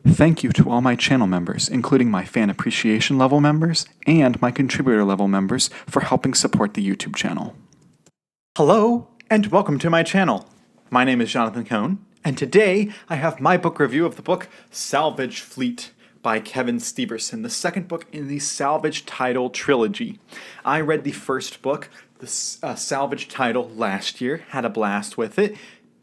Thank you to all my channel members, including my fan appreciation level members and my contributor level members, for helping support the YouTube channel. Hello, and welcome to my channel. My name is Jonathan Cohn, and today I have my book review of the book Salvage Fleet by Kevin Steverson, the second book in the Salvage Title Trilogy. I read the first book, the Salvage Title, last year, had a blast with it.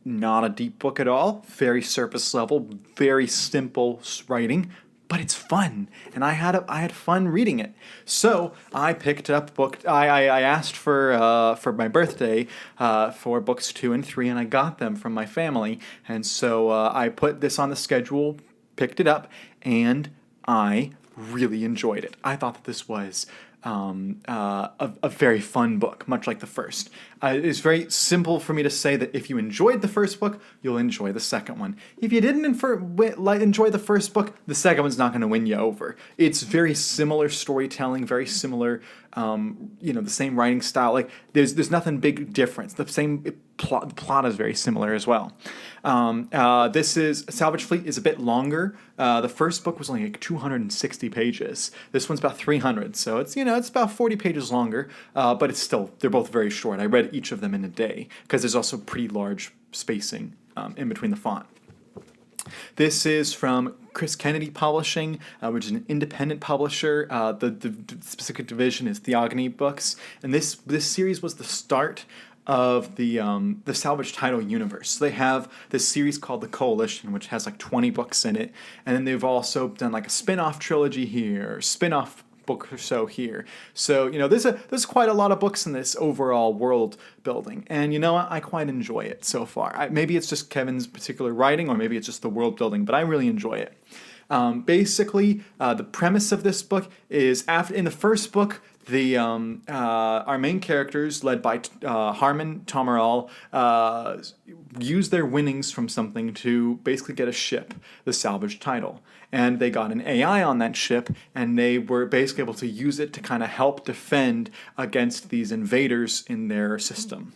Not a deep book at all, very surface level, very simple writing, but it's fun, and I had fun reading it. So I picked up I asked for my birthday for books 2 and 3, and I got them from my family, and so I put this on the schedule, picked it up, and I really enjoyed it. I thought that this was a very fun book, much like the first. It's very simple for me to say that if you enjoyed the first book, you'll enjoy the second one. If you didn't enjoy the first book, the second one's not going to win you over. It's very similar storytelling, very similar, the same writing style. Like there's nothing big difference. The same plot is very similar as well. Salvage Fleet is a bit longer. The first book was only like 260 pages. This one's about 300, so it's about 40 pages longer, but they're both very short. I read each of them in a day because there's also pretty large spacing in between the font. This is from Chris Kennedy Publishing, which is an independent publisher. The specific division is Theogony Books, and this series was the start of the Salvage Title universe. So they have this series called The Coalition, which has like 20 books in it, and then they've also done like a spin-off trilogy here, spin-off book or so here. So there's quite a lot of books in this overall world building, and I quite enjoy it so far. Maybe it's just Kevin's particular writing, or maybe it's just the world building, but I really enjoy it. Basically, the premise of this book is in the first book, our main characters, led by Harmon Tomarol, use their winnings from something to basically get a ship, the Salvage Title. And they got an AI on that ship, and they were basically able to use it to kind of help defend against these invaders in their system.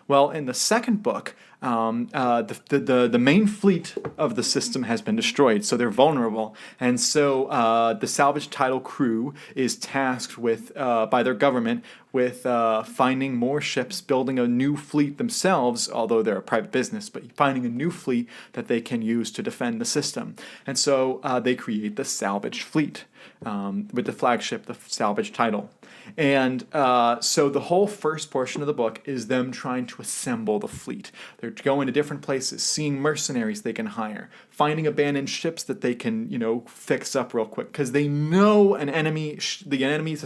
Well, in the second book, the main fleet of the system has been destroyed, so they're vulnerable, and so the Salvage Title crew is tasked with by their government with finding more ships, building a new fleet themselves, although they're a private business, but finding a new fleet that they can use to defend the system. And so they create the Salvage Fleet with the flagship, the Salvage Title. And so the whole first portion of the book is them trying to assemble the fleet. They're going to different places, seeing mercenaries they can hire, finding abandoned ships that they can, fix up real quick, because they know the enemies,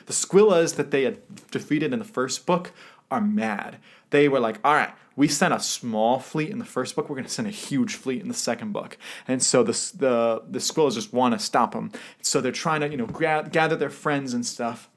the Squillas that they had defeated in the first book, are mad. They were like, all right, we sent a small fleet in the first book, we're going to send a huge fleet in the second book. And so the Squillas just want to stop them. So they're trying to gather their friends and stuff.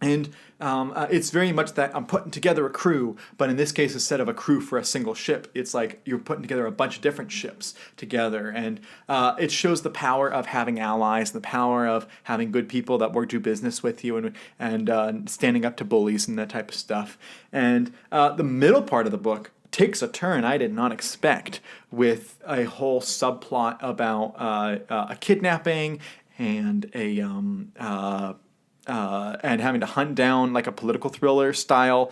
And it's very much that I'm putting together a crew, but in this case, instead of a crew for a single ship, it's like you're putting together a bunch of different ships together. And it shows the power of having allies, the power of having good people that do business with you, and standing up to bullies and that type of stuff. And the middle part of the book takes a turn I did not expect, with a whole subplot about a kidnapping and and having to hunt down, like a political thriller style,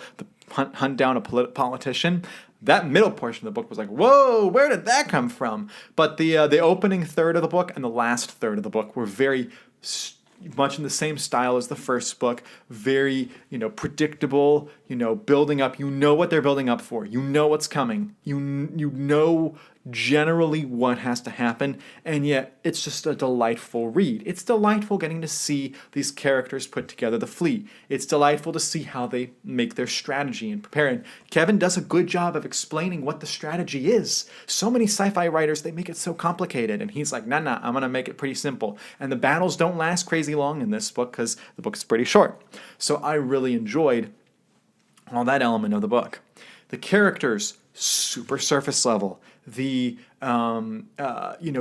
hunt down a politician. That middle portion of the book was like, whoa, where did that come from? But the opening third of the book and the last third of the book were very much in the same style as the first book. Very, predictable, building up. You know what they're building up for. You know what's coming. You know generally what has to happen, and yet it's just a delightful read. It's delightful getting to see these characters put together the fleet. It's delightful to see how they make their strategy and prepare. And Kevin does a good job of explaining what the strategy is. So many sci-fi writers, they make it so complicated, and he's like, nah, I'm gonna make it pretty simple. And the battles don't last crazy long in this book because the book's pretty short. So I really enjoyed all that element of the book. The characters, super surface level. The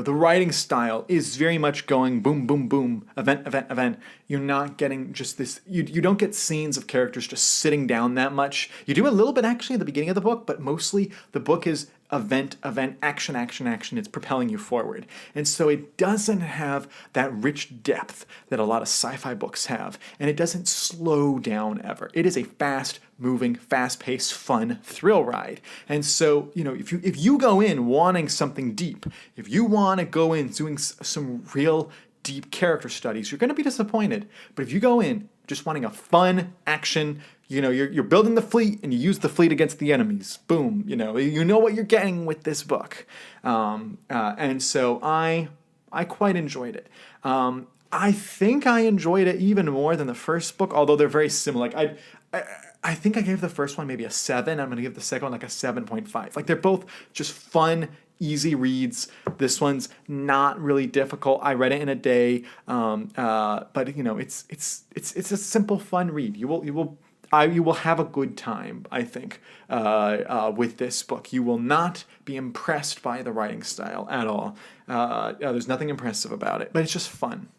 writing style is very much going boom, boom, boom, event. You're not getting just this, you don't get scenes of characters just sitting down that much. You do a little bit actually at the beginning of the book, but mostly the book is event, action, action, action. It's propelling you forward. And so it doesn't have that rich depth that a lot of sci-fi books have. And it doesn't slow down ever. It is a fast-moving, fast-paced, fun thrill ride. And so, if you go in wanting something deep, if you want to go in doing some real deep character studies, you're going to be disappointed. But if you go in just wanting a fun action, you're building the fleet and you use the fleet against the enemies. Boom. You know what you're getting with this book. And so I quite enjoyed it. I think I enjoyed it even more than the first book, although they're very similar. Like I think I gave the first one maybe a 7. I'm going to give the second one like a 7.5. Like they're both just fun, easy reads. This one's not really difficult. I read it in a day, but it's a simple, fun read. You will have a good time, I think, with this book. You will not be impressed by the writing style at all. There's nothing impressive about it, but it's just fun.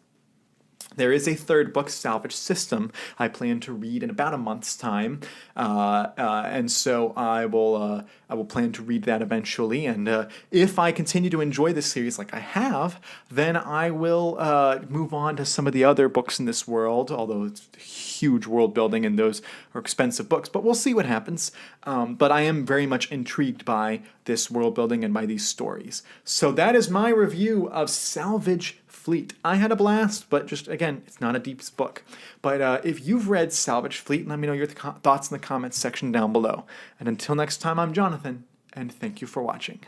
There is a third book, Salvage System, I plan to read in about a month's time, and so I will plan to read that eventually. And if I continue to enjoy this series like I have, then I will move on to some of the other books in this world. Although it's huge world building and those are expensive books, but we'll see what happens. But I am very much intrigued by this world building and by these stories. So that is my review of Salvage Fleet. I had a blast, but just again, it's not a deep book. But if you've read Salvage Fleet, let me know your thoughts in the comments section down below. And until next time, I'm Jonathan, and thank you for watching.